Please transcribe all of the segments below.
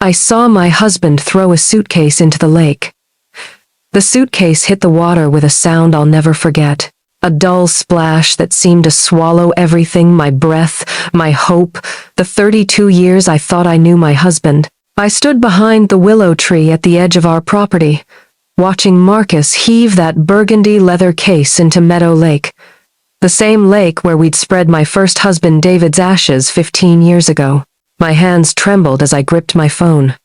I saw my husband throw a suitcase into the lake. The suitcase hit the water with a sound I'll never forget. A dull splash that seemed to swallow everything, my breath, my hope, the 32 years I thought I knew my husband. I stood behind the willow tree at the edge of our property, watching Marcus heave that burgundy leather case into Meadow Lake, the same lake where we'd spread my first husband David's ashes 15 years ago. My hands trembled as I gripped my phone.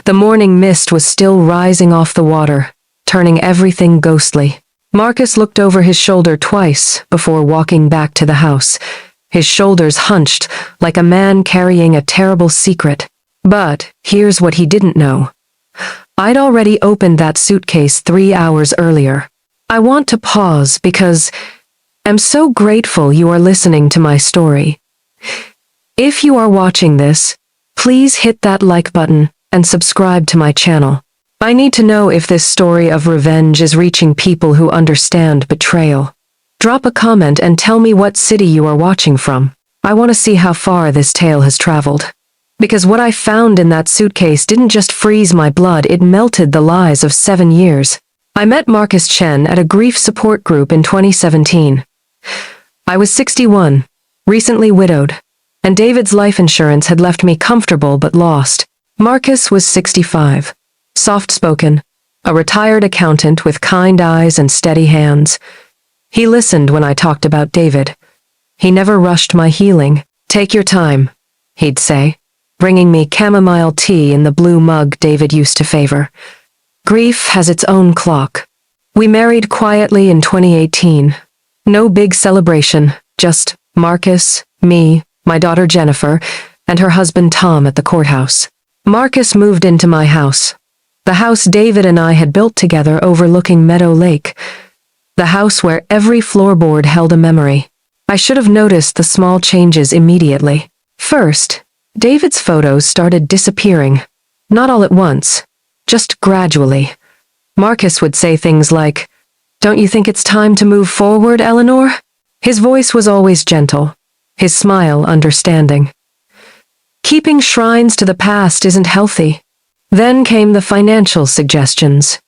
The morning mist was still rising off the water, turning everything ghostly. Marcus looked over his shoulder twice before walking back to the house, his shoulders hunched like a man carrying a terrible secret. But here's what he didn't know. I'd already opened that suitcase 3 hours earlier. I want to pause because I'm so grateful you are listening to my story. If you are watching this, please hit that like button and subscribe to my channel. I need to know if this story of revenge is reaching people who understand betrayal. Drop a comment and tell me what city you are watching from. I want to see how far this tale has traveled. Because what I found in that suitcase didn't just freeze my blood, it melted the lies of 7 years. I met Marcus Chen at a grief support group in 2017. I was 61, recently widowed, and David's life insurance had left me comfortable but lost. Marcus was 65, soft-spoken, a retired accountant with kind eyes and steady hands. He listened when I talked about David. He never rushed my healing. "Take your time," he'd say, bringing me chamomile tea in the blue mug David used to favor. Grief has its own clock. We married quietly in 2018. No big celebration, just Marcus, me, my daughter Jennifer, and her husband Tom at the courthouse. Marcus moved into my house, the house David and I had built together overlooking Meadow Lake, the house where every floorboard held a memory. I should have noticed the small changes immediately. First, David's photos started disappearing. Not all at once, just gradually. Marcus would say things like, "Don't you think it's time to move forward, Eleanor?" His voice was always gentle, his smile understanding. Keeping shrines to the past isn't healthy. Then came the financial suggestions.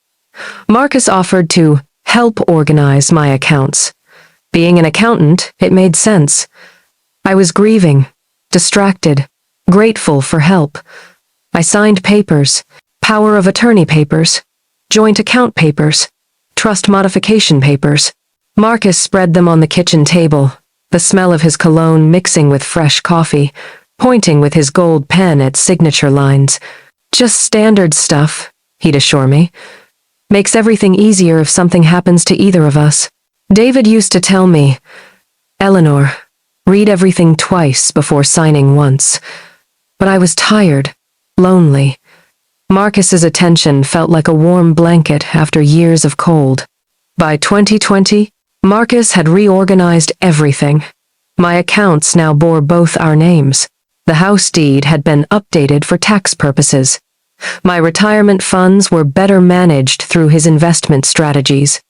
Marcus offered to help organize my accounts. Being an accountant, it made sense. I was grieving, distracted, grateful for help. I signed papers, power of attorney papers, joint account papers, trust modification papers. Marcus spread them on the kitchen table, the smell of his cologne mixing with fresh coffee, pointing with his gold pen at signature lines. "Just standard stuff," he'd assure me. "Makes everything easier if something happens to either of us." David used to tell me, "Eleanor, read everything twice before signing once." But I was tired, lonely. Marcus's attention felt like a warm blanket after years of cold. By 2020, Marcus had reorganized everything. My accounts now bore both our names. The house deed had been updated for tax purposes. My retirement funds were better managed through his investment strategies.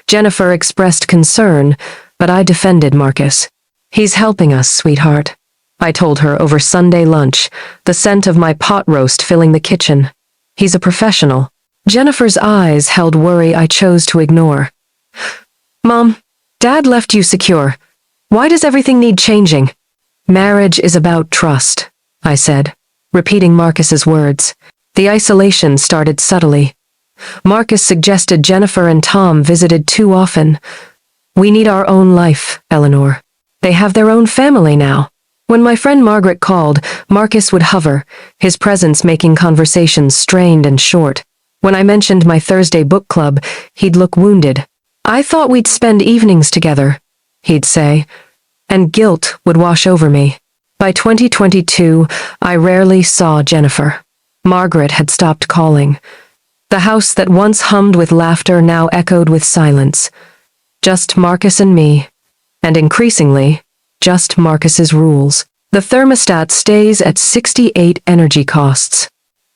Jennifer expressed concern, but I defended Marcus. "He's helping us, sweetheart," I told her over Sunday lunch, the scent of my pot roast filling the kitchen. "He's a professional." Jennifer's eyes held worry I chose to ignore. "Mom, Dad left you secure. Why does everything need changing?" "Marriage is about trust," I said, repeating Marcus's words. The isolation started subtly. Marcus suggested Jennifer and Tom visited too often. "We need our own life, Eleanor. They have their own family now." When my friend Margaret called, Marcus would hover, his presence making conversations strained and short. When I mentioned my Thursday book club, he'd look wounded. "I thought we'd spend evenings together," he'd say, and guilt would wash over me. By 2022, I rarely saw Jennifer. Margaret had stopped calling. The house that once hummed with laughter now echoed with silence. Just Marcus and me, and increasingly, just Marcus's rules. The thermostat stays at 68 energy costs.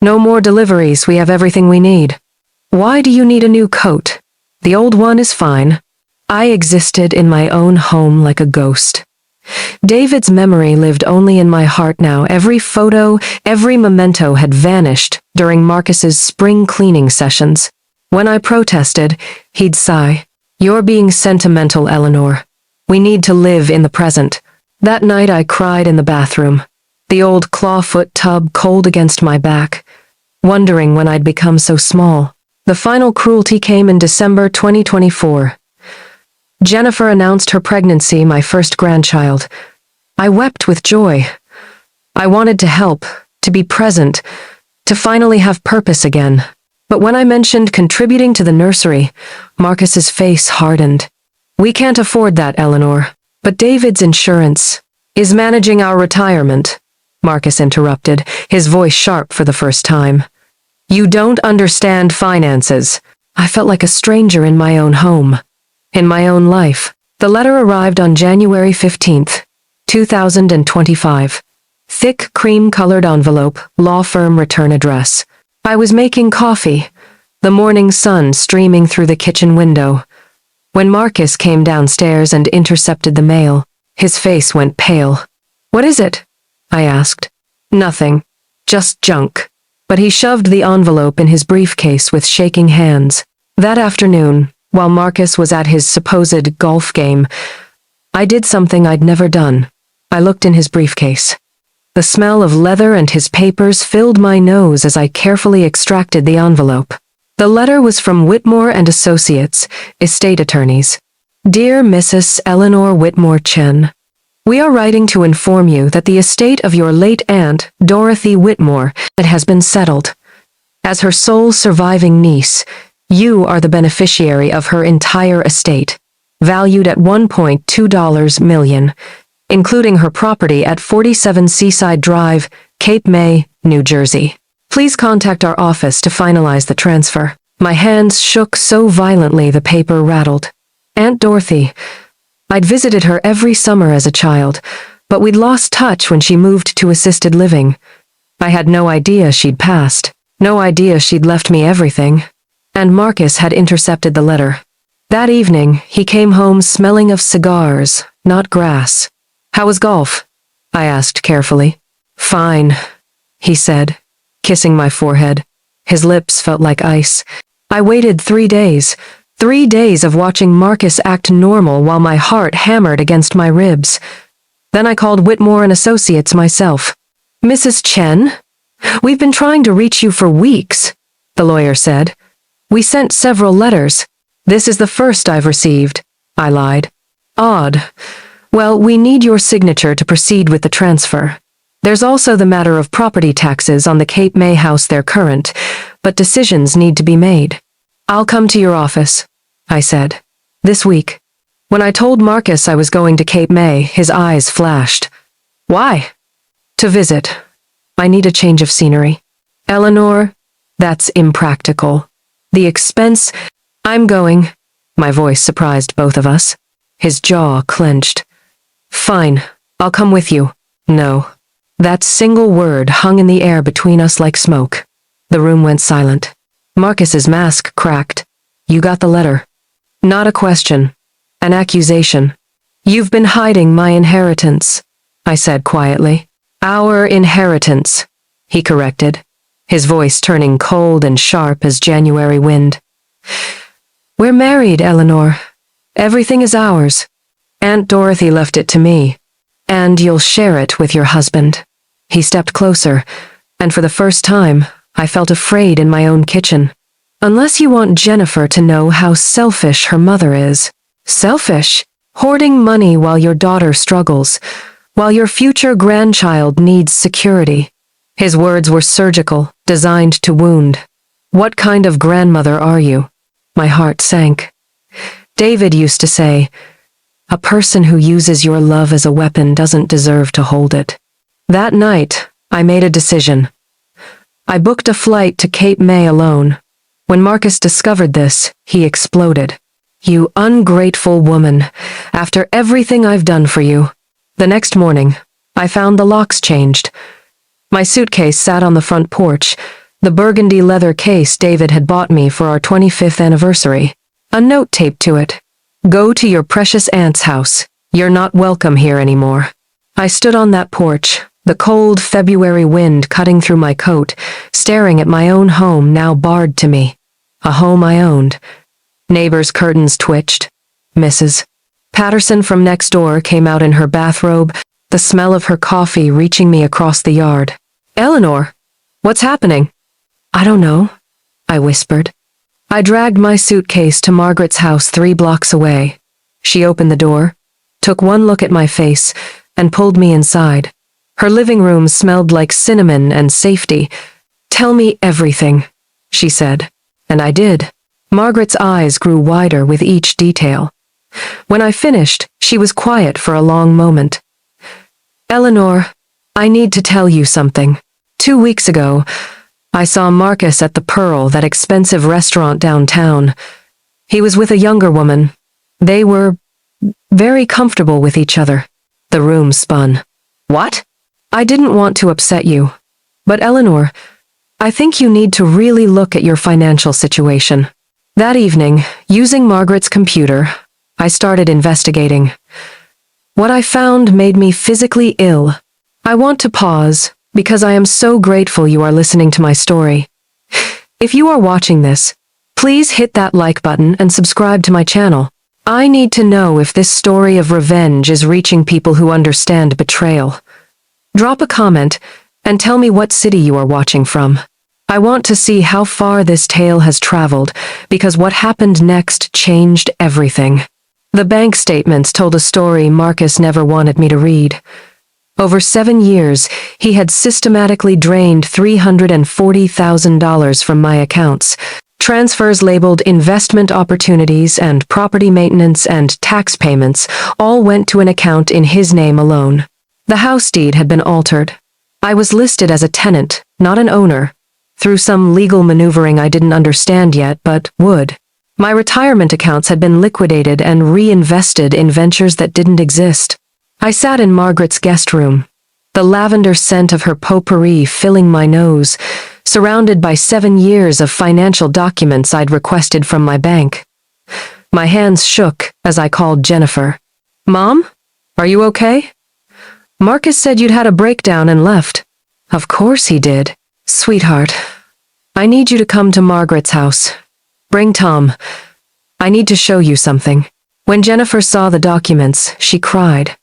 "No more deliveries, we have everything we need." "Why do you need a new coat? The old one is fine." I existed in my own home like a ghost. David's memory lived only in my heart now. Every photo, every memento had vanished during Marcus's spring cleaning sessions. When I protested, he'd sigh. "You're being sentimental, Eleanor. We need to live in the present." That night I cried in the bathroom, the old clawfoot tub cold against my back, wondering when I'd become so small. The final cruelty came in December 2024. Jennifer announced her pregnancy, my first grandchild. I wept with joy. I wanted to help, to be present, to finally have purpose again. But when I mentioned contributing to the nursery, Marcus's face hardened. "We can't afford that, Eleanor. But David's insurance is managing our retirement," Marcus interrupted, his voice sharp for the first time. "You don't understand finances." I felt like a stranger in my own home, in my own life. The letter arrived on January 15th, 2025. Thick cream-colored envelope, law firm return address. I was making coffee, the morning sun streaming through the kitchen window. When Marcus came downstairs and intercepted the mail, his face went pale. "What is it?" I asked. "Nothing. Just junk." But he shoved the envelope in his briefcase with shaking hands. That afternoon, while Marcus was at his supposed golf game, I did something I'd never done. I looked in his briefcase. The smell of leather and his papers filled my nose as I carefully extracted the envelope. The letter was from Whitmore and Associates, estate attorneys. "Dear Mrs. Eleanor Whitmore Chen, we are writing to inform you that the estate of your late aunt, Dorothy Whitmore, has been settled. As her sole surviving niece, you are the beneficiary of her entire estate, valued at $1.2 million, including her property at 47 Seaside Drive, Cape May, New Jersey. Please contact our office to finalize the transfer." My hands shook so violently the paper rattled. Aunt Dorothy. I'd visited her every summer as a child, but we'd lost touch when she moved to assisted living. I had no idea she'd passed, no idea she'd left me everything. And Marcus had intercepted the letter. That evening, he came home smelling of cigars, not grass. "How was golf?" I asked carefully. "Fine," he said, kissing my forehead. His lips felt like ice. I waited 3 days. 3 days of watching Marcus act normal while my heart hammered against my ribs. Then I called Whitmore and Associates myself. "Mrs. Chen, we've been trying to reach you for weeks," the lawyer said. "We sent several letters. This is the first I've received," I lied. "Odd. Well, we need your signature to proceed with the transfer. There's also the matter of property taxes on the Cape May house. They're current, but decisions need to be made." "I'll come to your office," I said. "This week." When I told Marcus I was going to Cape May, his eyes flashed. "Why?" "To visit. I need a change of scenery." "Eleanor, that's impractical. The expense—" "I'm going." My voice surprised both of us. His jaw clenched. "Fine, I'll come with you." "No." That single word hung in the air between us like smoke. The room went silent. Marcus's mask cracked. "You got the letter." "Not a question. An accusation." "You've been hiding my inheritance," I said quietly. "Our inheritance," he corrected, his voice turning cold and sharp as January wind. "We're married, Eleanor. Everything is ours. Aunt Dorothy left it to me. And you'll share it with your husband." He stepped closer, and for the first time, I felt afraid in my own kitchen. "Unless you want Jennifer to know how selfish her mother is." "Selfish? Hoarding money while your daughter struggles, while your future grandchild needs security." His words were surgical, designed to wound. "What kind of grandmother are you?" My heart sank. David used to say, "A person who uses your love as a weapon doesn't deserve to hold it." That night, I made a decision. I booked a flight to Cape May alone. When Marcus discovered this, he exploded. "You ungrateful woman, after everything I've done for you." The next morning, I found the locks changed. My suitcase sat on the front porch, the burgundy leather case David had bought me for our 25th anniversary. A note taped to it. "Go to your precious aunt's house. You're not welcome here anymore. I stood on that porch, the cold February wind cutting through my coat, staring at my own home now barred to me. A home I owned. Neighbors' curtains twitched. Mrs. Patterson from next door came out in her bathrobe, the smell of her coffee reaching me across the yard. Eleanor, what's happening? I don't know, I whispered. I dragged my suitcase to Margaret's house 3 blocks away. She opened the door, took one look at my face, and pulled me inside. Her living room smelled like cinnamon and safety. Tell me everything, she said. And I did. Margaret's eyes grew wider with each detail. When I finished, she was quiet for a long moment. Eleanor, I need to tell you something. 2 weeks ago, I saw Marcus at the Pearl, that expensive restaurant downtown. He was with a younger woman. They were very comfortable with each other. The room spun. What? I didn't want to upset you. But Eleanor, I think you need to really look at your financial situation. That evening, using Margaret's computer, I started investigating. What I found made me physically ill. I want to pause, because I am so grateful you are listening to my story. If you are watching this, please hit that like button and subscribe to my channel. I need to know if this story of revenge is reaching people who understand betrayal. Drop a comment and tell me what city you are watching from. I want to see how far this tale has traveled, because what happened next changed everything. The bank statements told a story Marcus never wanted me to read. Over 7 years, he had systematically drained $340,000 from my accounts. Transfers labeled investment opportunities and property maintenance and tax payments all went to an account in his name alone. The house deed had been altered. I was listed as a tenant, not an owner, through some legal maneuvering I didn't understand yet, but would. My retirement accounts had been liquidated and reinvested in ventures that didn't exist. I sat in Margaret's guest room, the lavender scent of her potpourri filling my nose, surrounded by 7 years of financial documents I'd requested from my bank. My hands shook as I called Jennifer. Mom? Are you okay? Marcus said you'd had a breakdown and left. Of course he did. Sweetheart, I need you to come to Margaret's house. Bring Tom. I need to show you something. When Jennifer saw the documents, she cried.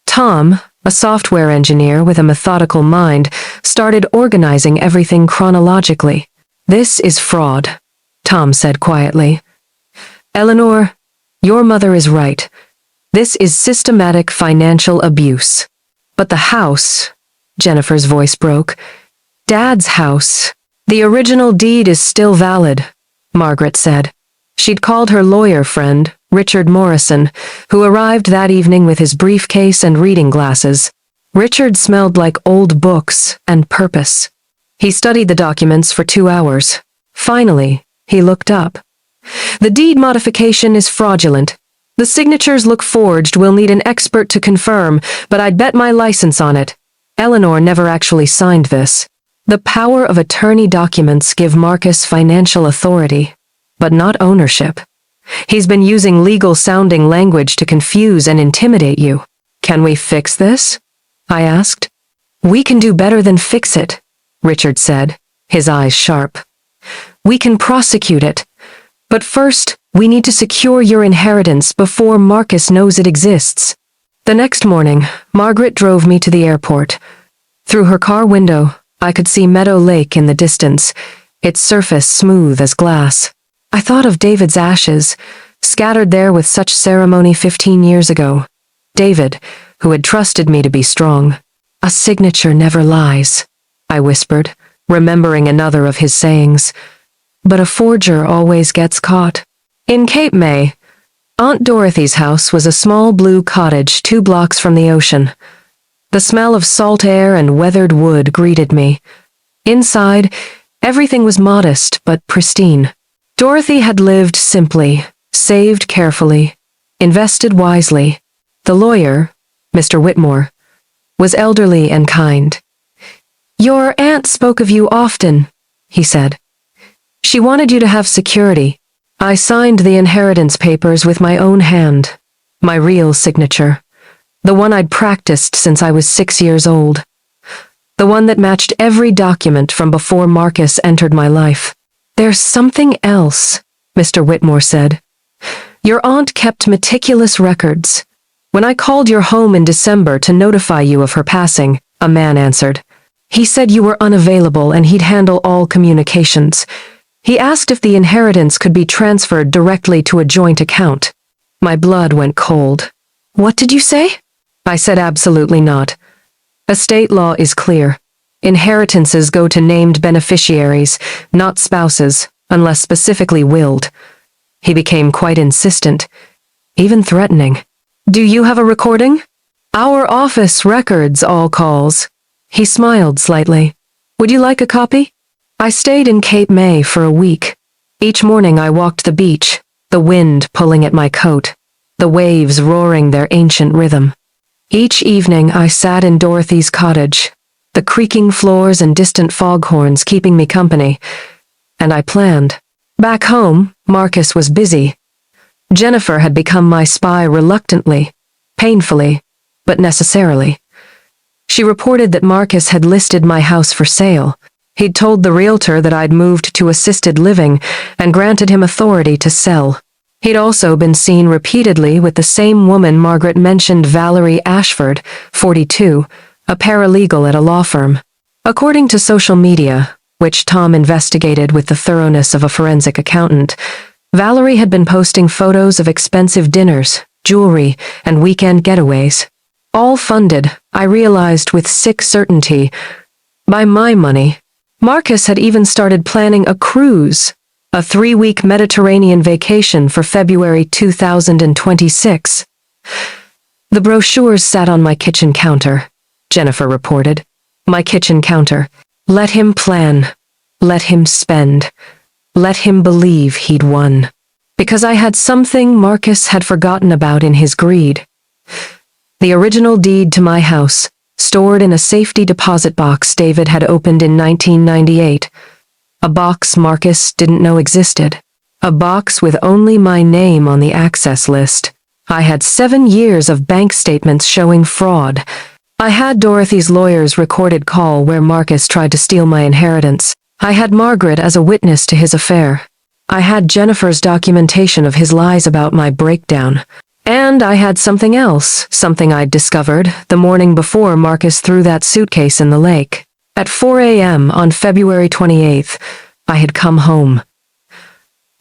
Tom, a software engineer with a methodical mind, started organizing everything chronologically. This is fraud, Tom said quietly. Eleanor, your mother is right. This is systematic financial abuse. But the house, Jennifer's voice broke, Dad's house, the original deed is still valid, Margaret said. She'd called her lawyer friend, Richard Morrison, who arrived that evening with his briefcase and reading glasses. Richard smelled like old books and purpose. He studied the documents for 2 hours. Finally, he looked up. The deed modification is fraudulent. The signatures look forged. We'll need an expert to confirm, but I'd bet my license on it. Eleanor never actually signed this. The power of attorney documents give Marcus financial authority, but not ownership. He's been using legal-sounding language to confuse and intimidate you. Can we fix this? I asked. We can do better than fix it, Richard said, his eyes sharp. We can prosecute it. But first, we need to secure your inheritance before Marcus knows it exists. The next morning, Margaret drove me to the airport. Through her car window, I could see Meadow Lake in the distance, its surface smooth as glass. I thought of David's ashes, scattered there with such ceremony 15 years ago. David, who had trusted me to be strong. A signature never lies, I whispered, remembering another of his sayings. But a forger always gets caught. In Cape May, Aunt Dorothy's house was a small blue cottage 2 blocks from the ocean. The smell of salt air and weathered wood greeted me. Inside, everything was modest but pristine. Dorothy had lived simply, saved carefully, invested wisely. The lawyer, Mr. Whitmore, was elderly and kind. Your aunt spoke of you often, he said. She wanted you to have security. I signed the inheritance papers with my own hand. My real signature. The one I'd practiced since I was 6 years old. The one that matched every document from before Marcus entered my life. "There's something else," Mr. Whitmore said. "Your aunt kept meticulous records. When I called your home in December to notify you of her passing," a man answered. "He said you were unavailable and he'd handle all communications. He asked if the inheritance could be transferred directly to a joint account." My blood went cold. "What did you say?" I said absolutely not. Estate law is clear. Inheritances go to named beneficiaries, not spouses, unless specifically willed. He became quite insistent, even threatening. "Do you have a recording?" "Our office records all calls." He smiled slightly. "Would you like a copy?" I stayed in Cape May for a week. Each morning I walked the beach, the wind pulling at my coat, the waves roaring their ancient rhythm. Each evening I sat in Dorothy's cottage, the creaking floors and distant foghorns keeping me company, and I planned. Back home, Marcus was busy. Jennifer had become my spy reluctantly, painfully, but necessarily. She reported that Marcus had listed my house for sale. He'd told the realtor that I'd moved to assisted living and granted him authority to sell. He'd also been seen repeatedly with the same woman Margaret mentioned, Valerie Ashford, 42, a paralegal at a law firm. According to social media, which Tom investigated with the thoroughness of a forensic accountant, Valerie had been posting photos of expensive dinners, jewelry, and weekend getaways. All funded, I realized with sick certainty, by my money. Marcus had even started planning a cruise, a 3-week Mediterranean vacation for February 2026. "The brochures sat on my kitchen counter," Jennifer reported. "My kitchen counter. Let him plan. Let him spend. Let him believe he'd won. Because I had something Marcus had forgotten about in his greed. The original deed to my house, stored in a safety deposit box David had opened in 1998. A box Marcus didn't know existed. A box with only my name on the access list. I had 7 years of bank statements showing fraud. I had Dorothy's lawyer's recorded call where Marcus tried to steal my inheritance. I had Margaret as a witness to his affair. I had Jennifer's documentation of his lies about my breakdown. And I had something else, something I'd discovered the morning before Marcus threw that suitcase in the lake. At 4 a.m. on February 28th, I had come home.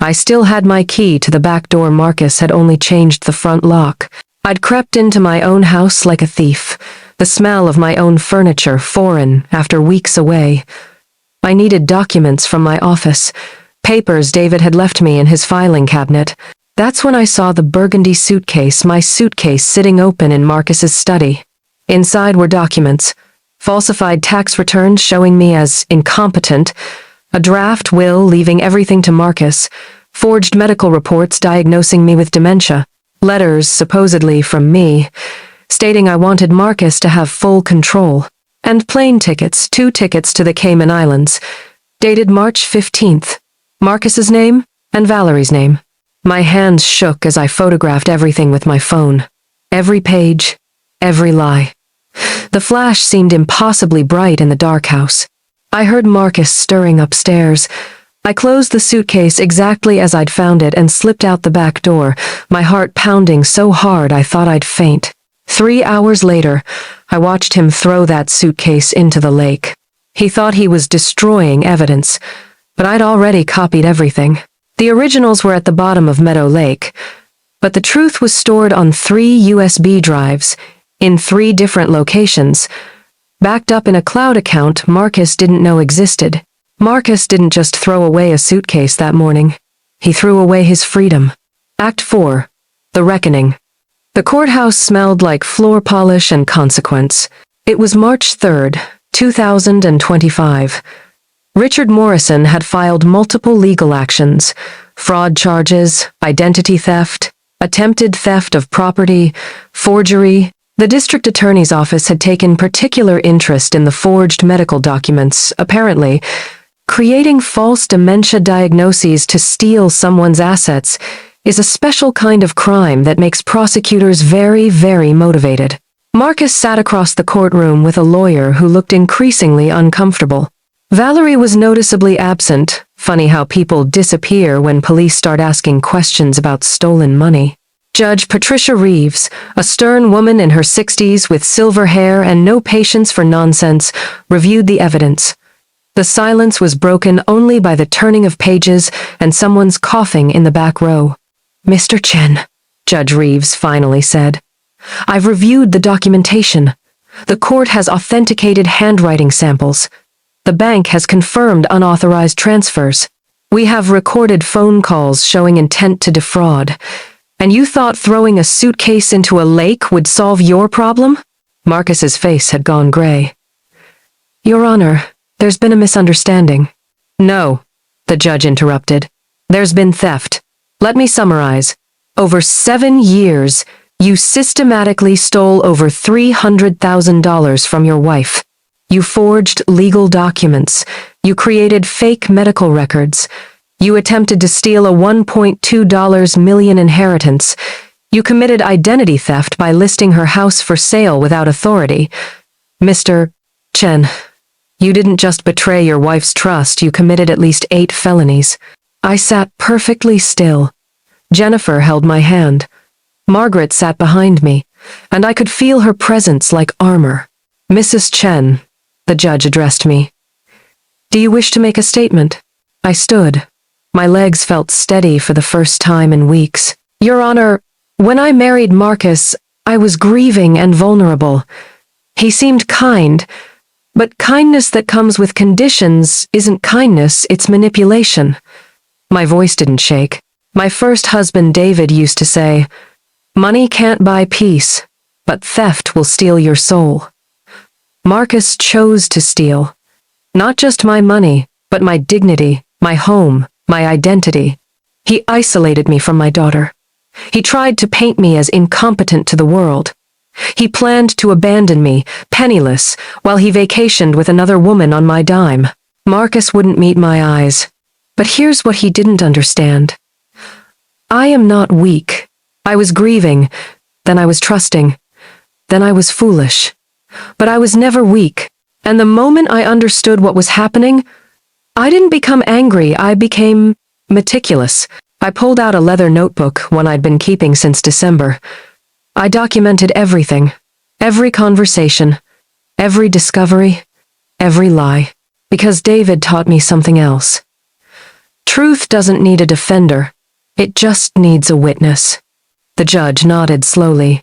I still had my key to the back door. Marcus had only changed the front lock. I'd crept into my own house like a thief, the smell of my own furniture foreign after weeks away. I needed documents from my office, papers David had left me in his filing cabinet. That's when I saw the burgundy suitcase, my suitcase, sitting open in Marcus's study. Inside were documents, falsified tax returns showing me as incompetent, a draft will leaving everything to Marcus, forged medical reports diagnosing me with dementia, letters supposedly from me, stating I wanted Marcus to have full control, and plane tickets, 2 tickets to the Cayman Islands, dated March 15th, Marcus's name and Valerie's name. My hands shook as I photographed everything with my phone. Every page, every lie. The flash seemed impossibly bright in the dark house. I heard Marcus stirring upstairs. I closed the suitcase exactly as I'd found it and slipped out the back door, my heart pounding so hard I thought I'd faint. 3 hours later, I watched him throw that suitcase into the lake. He thought he was destroying evidence, but I'd already copied everything. The originals were at the bottom of Meadow Lake, but the truth was stored on 3 USB drives, in 3 different locations, backed up in a cloud account Marcus didn't know existed. Marcus didn't just throw away a suitcase that morning. He threw away his freedom. Act 4. The Reckoning. The courthouse smelled like floor polish and consequence. It was March 3rd, 2025. Richard Morrison had filed multiple legal actions, fraud charges, identity theft, attempted theft of property, forgery. The district attorney's office had taken particular interest in the forged medical documents, apparently, creating false dementia diagnoses to steal someone's assets is a special kind of crime that makes prosecutors very, very motivated. Marcus sat across the courtroom with a lawyer who looked increasingly uncomfortable. Valerie was noticeably absent. Funny how people disappear when police start asking questions about stolen money. Judge Patricia Reeves, a stern woman in her 60s with silver hair and no patience for nonsense, reviewed the evidence. The silence was broken only by the turning of pages and someone's coughing in the back row. "Mr. Chen," Judge Reeves finally said, "I've reviewed the documentation. The court has authenticated handwriting samples. The bank has confirmed unauthorized transfers. We have recorded phone calls showing intent to defraud. And you thought throwing a suitcase into a lake would solve your problem?" Marcus's face had gone gray. "Your Honor, there's been a misunderstanding." "No," the judge interrupted. "There's been theft. Let me summarize. Over 7 years, you systematically stole over $300,000 from your wife. You forged legal documents. You created fake medical records. You attempted to steal a $1.2 million inheritance. You committed identity theft by listing her house for sale without authority. Mr. Chen, you didn't just betray your wife's trust, you committed at least 8 felonies." I sat perfectly still. Jennifer held my hand. Margaret sat behind me, and I could feel her presence like armor. "Mrs. Chen," the judge addressed me. "Do you wish to make a statement?" I stood. My legs felt steady for the first time in weeks. "Your Honor, when I married Marcus, I was grieving and vulnerable. He seemed kind, but kindness that comes with conditions isn't kindness, it's manipulation." My voice didn't shake. "My first husband, David, used to say, 'Money can't buy peace, but theft will steal your soul.' Marcus chose to steal. Not just my money, but my dignity, my home, my identity. He isolated me from my daughter. He tried to paint me as incompetent to the world. He planned to abandon me, penniless, while he vacationed with another woman on my dime. Marcus wouldn't meet my eyes. But here's what he didn't understand. I am not weak. I was grieving, then I was trusting, then I was foolish. But I was never weak, and the moment I understood what was happening, I didn't become angry, I became meticulous. I pulled out a leather notebook, one I'd been keeping since December. I documented everything, every conversation, every discovery, every lie, because David taught me something else. Truth doesn't need a defender, it just needs a witness. The judge nodded slowly.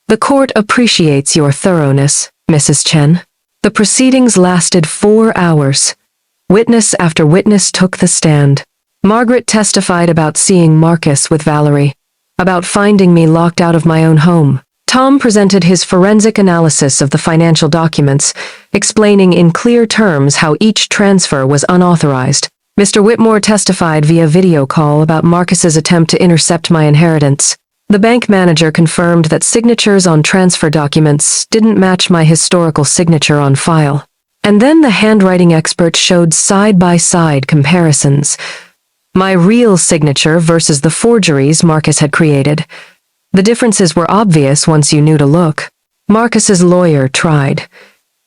"The court appreciates your thoroughness, Mrs. Chen." The proceedings lasted 4 hours. Witness after witness took the stand. Margaret testified about seeing Marcus with Valerie, about finding me locked out of my own home. Tom presented his forensic analysis of the financial documents, explaining in clear terms how each transfer was unauthorized. Mr. Whitmore testified via video call about Marcus's attempt to intercept my inheritance. The bank manager confirmed that signatures on transfer documents didn't match my historical signature on file. And then the handwriting expert showed side-by-side comparisons. My real signature versus the forgeries Marcus had created. The differences were obvious once you knew to look. Marcus's lawyer tried.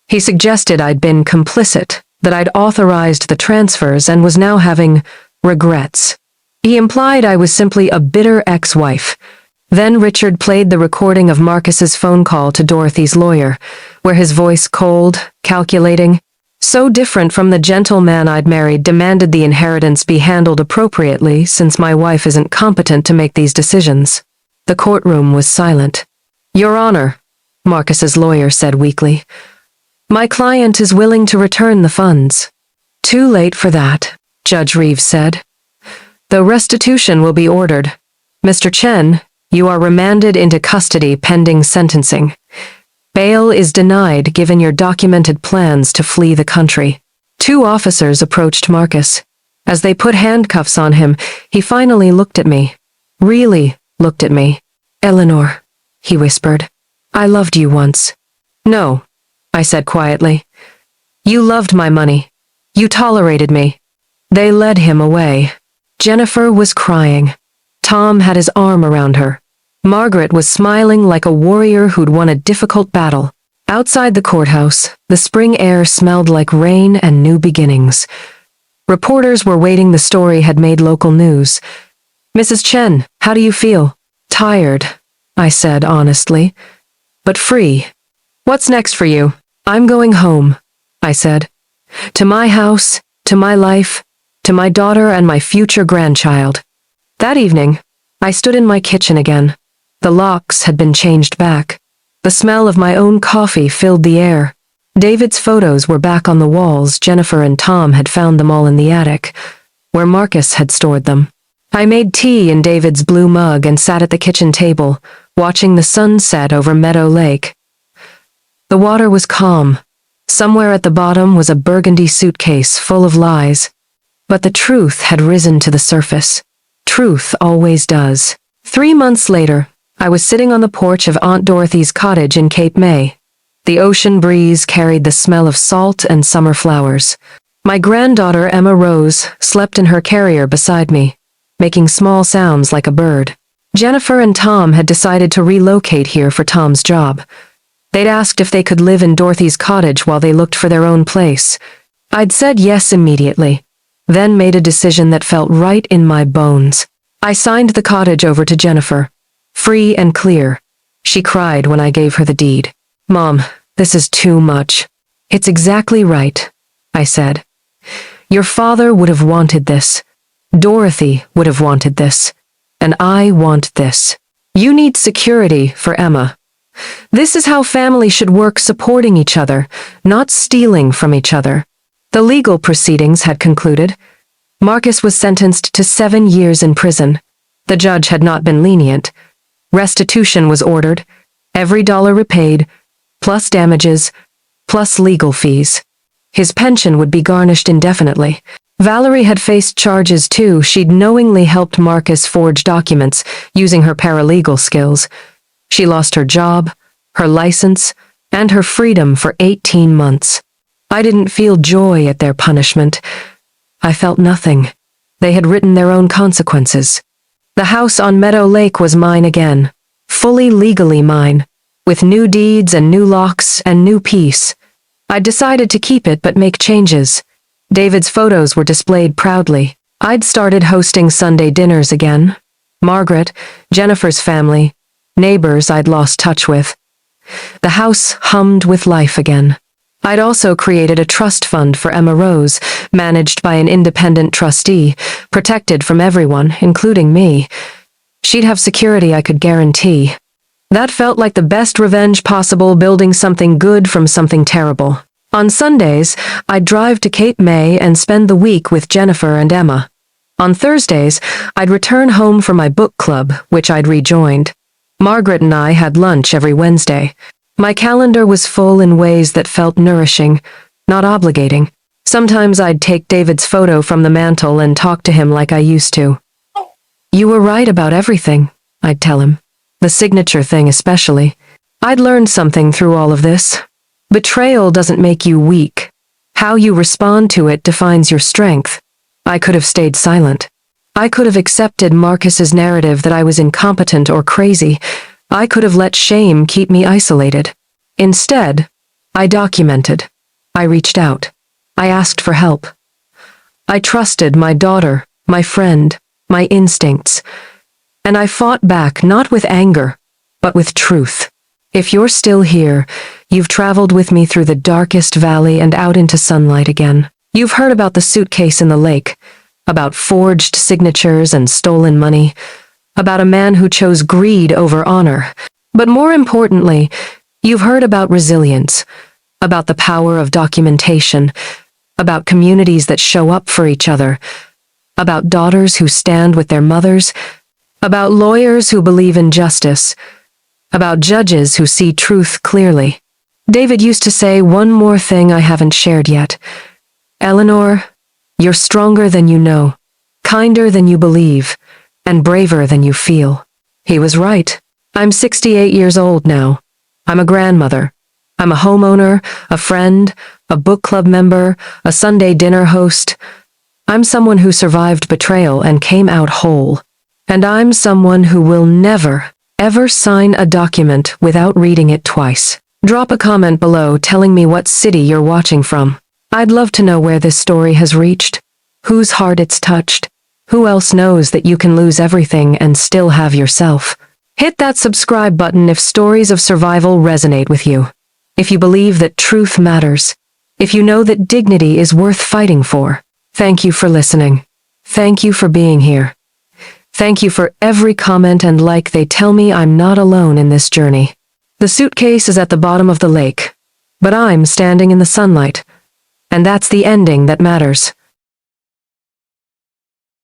He suggested I'd been complicit, that I'd authorized the transfers and was now having regrets. He implied I was simply a bitter ex-wife. Then Richard played the recording of Marcus's phone call to Dorothy's lawyer, where his voice cold, calculating, so different from the gentleman I'd married, demanded the inheritance be handled appropriately since my wife isn't competent to make these decisions. The courtroom was silent. "Your Honor," Marcus's lawyer said weakly, "my client is willing to return the funds." "Too late for that," Judge Reeves said. "The restitution will be ordered. Mr. Chen, you are remanded into custody pending sentencing. Bail is denied given your documented plans to flee the country." 2 officers approached Marcus. As they put handcuffs on him, he finally looked at me. Really looked at me. "Eleanor," he whispered, "I loved you once." "No," I said quietly. "You loved my money. You tolerated me." They led him away. Jennifer was crying. Tom had his arm around her. Margaret was smiling like a warrior who'd won a difficult battle. Outside the courthouse, the spring air smelled like rain and new beginnings. Reporters were waiting. The story had made local news. "Mrs. Chen, how do you feel?" "Tired," I said honestly, "but free." "What's next for you?" "I'm going home," I said. "To my house, to my life, to my daughter and my future grandchild." That evening, I stood in my kitchen again. The locks had been changed back. The smell of my own coffee filled the air. David's photos were back on the walls. Jennifer and Tom had found them all in the attic, where Marcus had stored them. I made tea in David's blue mug and sat at the kitchen table, watching the sun set over Meadow Lake. The water was calm. Somewhere at the bottom was a burgundy suitcase full of lies. But the truth had risen to the surface. Truth always does. 3 months later, I was sitting on the porch of Aunt Dorothy's cottage in Cape May. The ocean breeze carried the smell of salt and summer flowers. My granddaughter Emma Rose slept in her carrier beside me, making small sounds like a bird. Jennifer and Tom had decided to relocate here for Tom's job. They'd asked if they could live in Dorothy's cottage while they looked for their own place. I'd said yes immediately, then made a decision that felt right in my bones. I signed the cottage over to Jennifer. Free and clear. She cried when I gave her the deed. "Mom, this is too much." "It's exactly right," I said. "Your father would have wanted this. Dorothy would have wanted this. And I want this. You need security for Emma. This is how family should work, supporting each other, not stealing from each other." The legal proceedings had concluded. Marcus was sentenced to 7 years in prison. The judge had not been lenient. Restitution was ordered, every dollar repaid, plus damages, plus legal fees. His pension would be garnished indefinitely. Valerie had faced charges too. She'd knowingly helped Marcus forge documents using her paralegal skills. She lost her job, her license, and her freedom for 18 months. I didn't feel joy at their punishment. I felt nothing. They had written their own consequences. The house on Meadow Lake was mine again, fully legally mine, with new deeds and new locks and new peace. I decided to keep it but make changes. David's photos were displayed proudly. I'd started hosting Sunday dinners again. Margaret, Jennifer's family, neighbors I'd lost touch with. The house hummed with life again. I'd also created a trust fund for Emma Rose, managed by an independent trustee, protected from everyone, including me. She'd have security I could guarantee. That felt like the best revenge possible, building something good from something terrible. On Sundays, I'd drive to Cape May and spend the week with Jennifer and Emma. On Thursdays, I'd return home for my book club, which I'd rejoined. Margaret and I had lunch every Wednesday. My calendar was full in ways that felt nourishing, not obligating. Sometimes I'd take David's photo from the mantel and talk to him like I used to. "You were right about everything," I'd tell him. The signature thing especially. I'd learned something through all of this. Betrayal doesn't make you weak. How you respond to it defines your strength. I could have stayed silent. I could have accepted Marcus's narrative that I was incompetent or crazy. I could have let shame keep me isolated. Instead, I documented. I reached out. I asked for help. I trusted my daughter, my friend, my instincts. And I fought back not with anger, but with truth. If you're still here, you've traveled with me through the darkest valley and out into sunlight again. You've heard about the suitcase in the lake, about forged signatures and stolen money, about a man who chose greed over honor. But more importantly, you've heard about resilience, about the power of documentation, about communities that show up for each other, about daughters who stand with their mothers, about lawyers who believe in justice, about judges who see truth clearly. David used to say one more thing I haven't shared yet. "Eleanor, you're stronger than you know, kinder than you believe, and braver than you feel." He was right. I'm 68 years old now. I'm a grandmother. I'm a homeowner, a friend, a book club member, a Sunday dinner host. I'm someone who survived betrayal and came out whole. And I'm someone who will never, ever sign a document without reading it twice. Drop a comment below telling me what city you're watching from. I'd love to know where this story has reached, whose heart it's touched, who else knows that you can lose everything and still have yourself. Hit that subscribe button if stories of survival resonate with you. If you believe that truth matters. If you know that dignity is worth fighting for. Thank you for listening. Thank you for being here. Thank you for every comment and like. They tell me I'm not alone in this journey. The suitcase is at the bottom of the lake, but I'm standing in the sunlight. And that's the ending that matters.